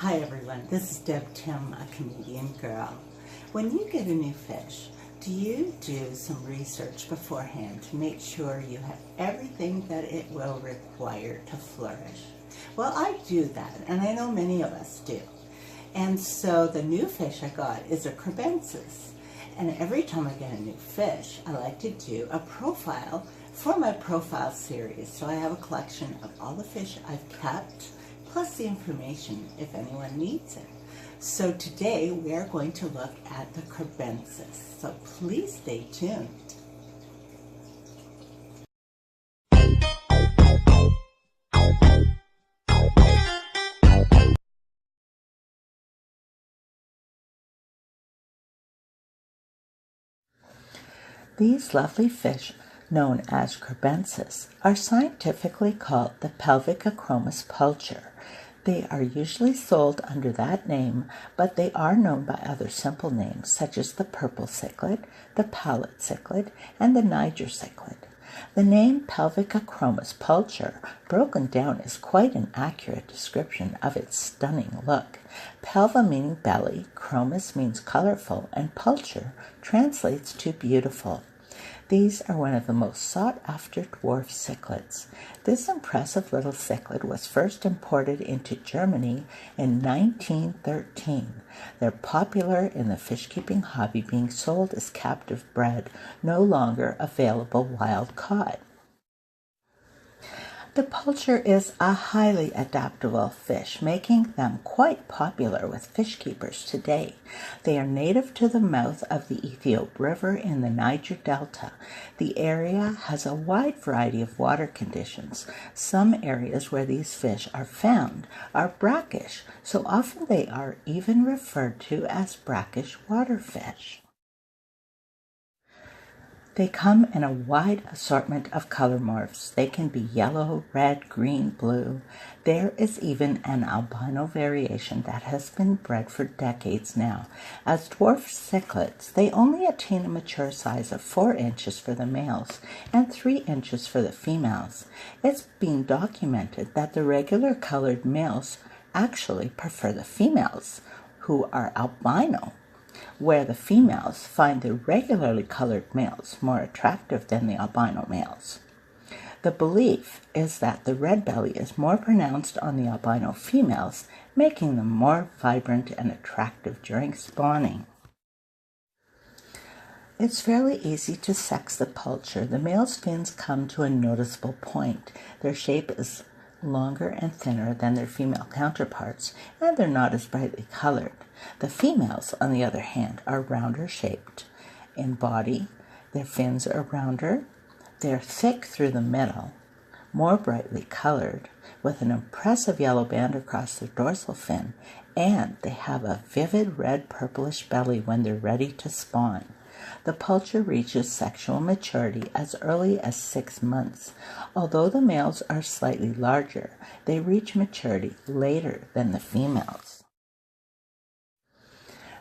Hi everyone, this is Deb Tim, a comedian girl. When you get a new fish, do you do some research beforehand to make sure you have everything that it will require to flourish? Well, I do that, and I know many of us do. And so the new fish I got is a Kirbensis. And every time I get a new fish, I like to do a profile for my profile series. So I have a collection of all the fish I've kept, plus the information if anyone needs it. So today we are going to look at the Kirbensis. So please stay tuned. These lovely fish, known as Kirbensis, are scientifically called the Pevicachromis Pulcher. They are usually sold under that name, but they are known by other simple names such as the purple cichlid, the pallid cichlid, and the Niger cichlid. The name Pevicachromis Pulcher, broken down, is quite an accurate description of its stunning look. Pelva meaning belly, chromis means colorful, and pulcher translates to beautiful. These are one of the most sought-after dwarf cichlids. This impressive little cichlid was first imported into Germany in 1913. They're popular in the fish-keeping hobby, being sold as captive bred, no longer available wild caught. The pulcher is a highly adaptable fish, making them quite popular with fish keepers today. They are native to the mouth of the Ethiopia River in the Niger Delta. The area has a wide variety of water conditions. Some areas where these fish are found are brackish, so often they are even referred to as brackish waterfish. They come in a wide assortment of color morphs. They can be yellow, red, green, blue. There is even an albino variation that has been bred for decades now. As dwarf cichlids, they only attain a mature size of 4 inches for the males and 3 inches for the females. It's been documented that the regular colored males actually prefer the females, who are albino, where the females find the regularly colored males more attractive than the albino males. The belief is that the red belly is more pronounced on the albino females, making them more vibrant and attractive during spawning. It's fairly easy to sex the pulcher. The male's fins come to a noticeable point. Their shape is longer and thinner than their female counterparts, and they're not as brightly colored. The females, on the other hand, are rounder shaped in body. Their fins are rounder. They're thick through the middle, more brightly colored, with an impressive yellow band across their dorsal fin, and they have a vivid red purplish belly when they're ready to spawn. The pulcher reaches sexual maturity as early as 6 months. Although the males are slightly larger, they reach maturity later than the females.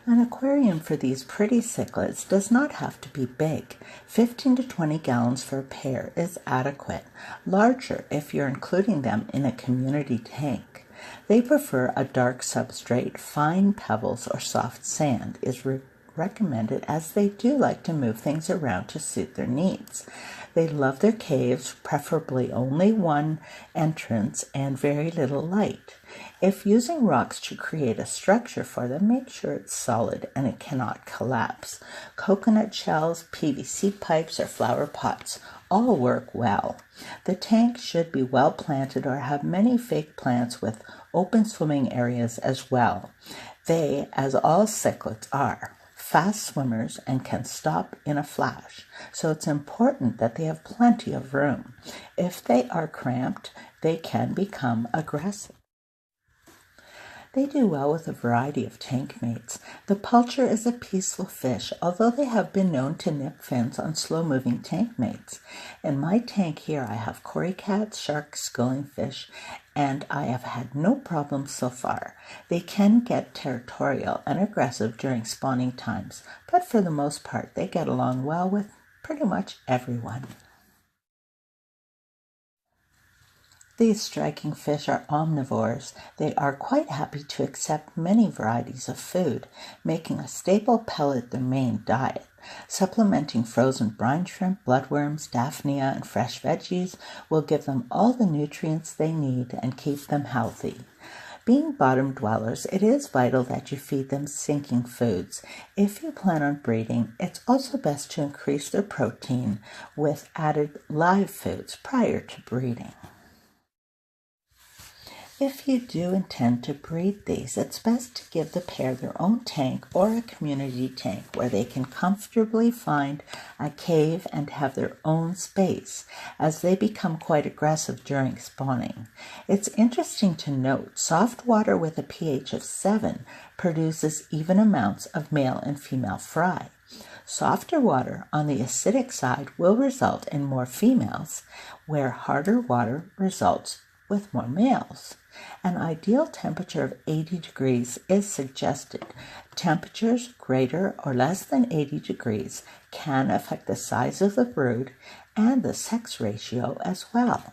An aquarium for these pretty cichlids does not have to be big. 15 to 20 gallons for a pair is adequate. Larger if you're including them in a community tank. They prefer a dark substrate. Fine pebbles or soft sand is recommended, as they do like to move things around to suit their needs. They love their caves, preferably only one entrance and very little light. If using rocks to create a structure for them, make sure it's solid and it cannot collapse. Coconut shells, PVC pipes, or flower pots all work well. The tank should be well planted or have many fake plants with open swimming areas as well. They, as all cichlids are, fast swimmers and can stop in a flash, so it's important that they have plenty of room. If they are cramped, they can become aggressive. They do well with a variety of tank mates. The pulcher is a peaceful fish, although they have been known to nip fins on slow-moving tank mates. In my tank here, I have cory cats, sharks, schooling fish, and I have had no problems so far. They can get territorial and aggressive during spawning times, but for the most part, they get along well with pretty much everyone. These striking fish are omnivores. They are quite happy to accept many varieties of food, making a staple pellet their main diet. Supplementing frozen brine shrimp, bloodworms, daphnia, and fresh veggies will give them all the nutrients they need and keep them healthy. Being bottom dwellers, it is vital that you feed them sinking foods. If you plan on breeding, it's also best to increase their protein with added live foods prior to breeding. If you do intend to breed these, it's best to give the pair their own tank or a community tank where they can comfortably find a cave and have their own space, as they become quite aggressive during spawning. It's interesting to note soft water with a pH of 7 produces even amounts of male and female fry. Softer water on the acidic side will result in more females, where harder water results with more males. An ideal temperature of 80 degrees is suggested. Temperatures greater or less than 80 degrees can affect the size of the brood and the sex ratio as well.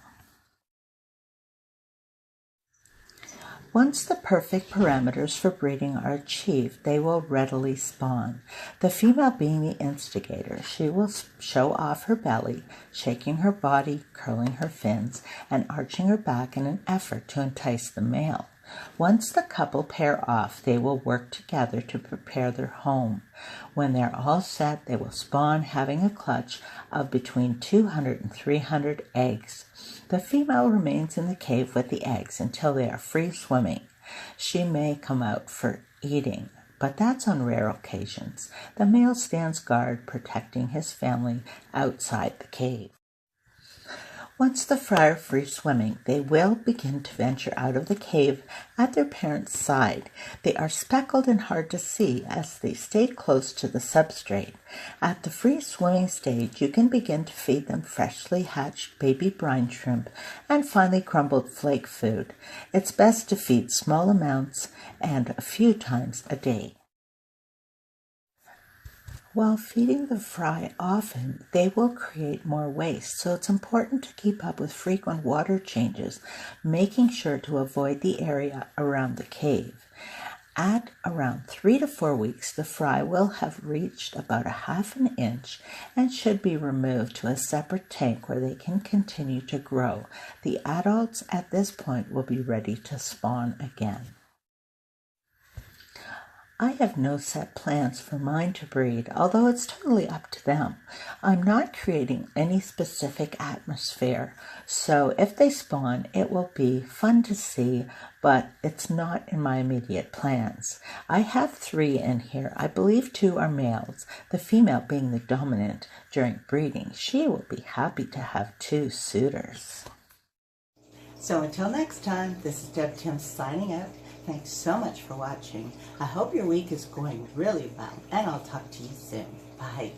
Once the perfect parameters for breeding are achieved, they will readily spawn. The female being the instigator, she will show off her belly, shaking her body, curling her fins, and arching her back in an effort to entice the male. Once the couple pair off, they will work together to prepare their home. When they're all set, they will spawn, having a clutch of between 200 and 300 eggs. The female remains in the cave with the eggs until they are free swimming. She may come out for eating, but that's on rare occasions. The male stands guard, protecting his family outside the cave. Once the fry are free swimming, they will begin to venture out of the cave at their parents' side. They are speckled and hard to see as they stay close to the substrate. At the free swimming stage, you can begin to feed them freshly hatched baby brine shrimp and finely crumbled flake food. It's best to feed small amounts and a few times a day. While feeding the fry often, they will create more waste, so it's important to keep up with frequent water changes, making sure to avoid the area around the cave. At around 3 to 4 weeks, the fry will have reached about a half an inch and should be removed to a separate tank where they can continue to grow. The adults at this point will be ready to spawn again. I have no set plans for mine to breed, although it's totally up to them. I'm not creating any specific atmosphere, so if they spawn, it will be fun to see, but it's not in my immediate plans. I have 3 in here. I believe 2 are males, the female being the dominant during breeding. She will be happy to have 2 suitors. So until next time, this is Deb Tim signing out. Thanks so much for watching. I hope your week is going really well, and I'll talk to you soon. Bye.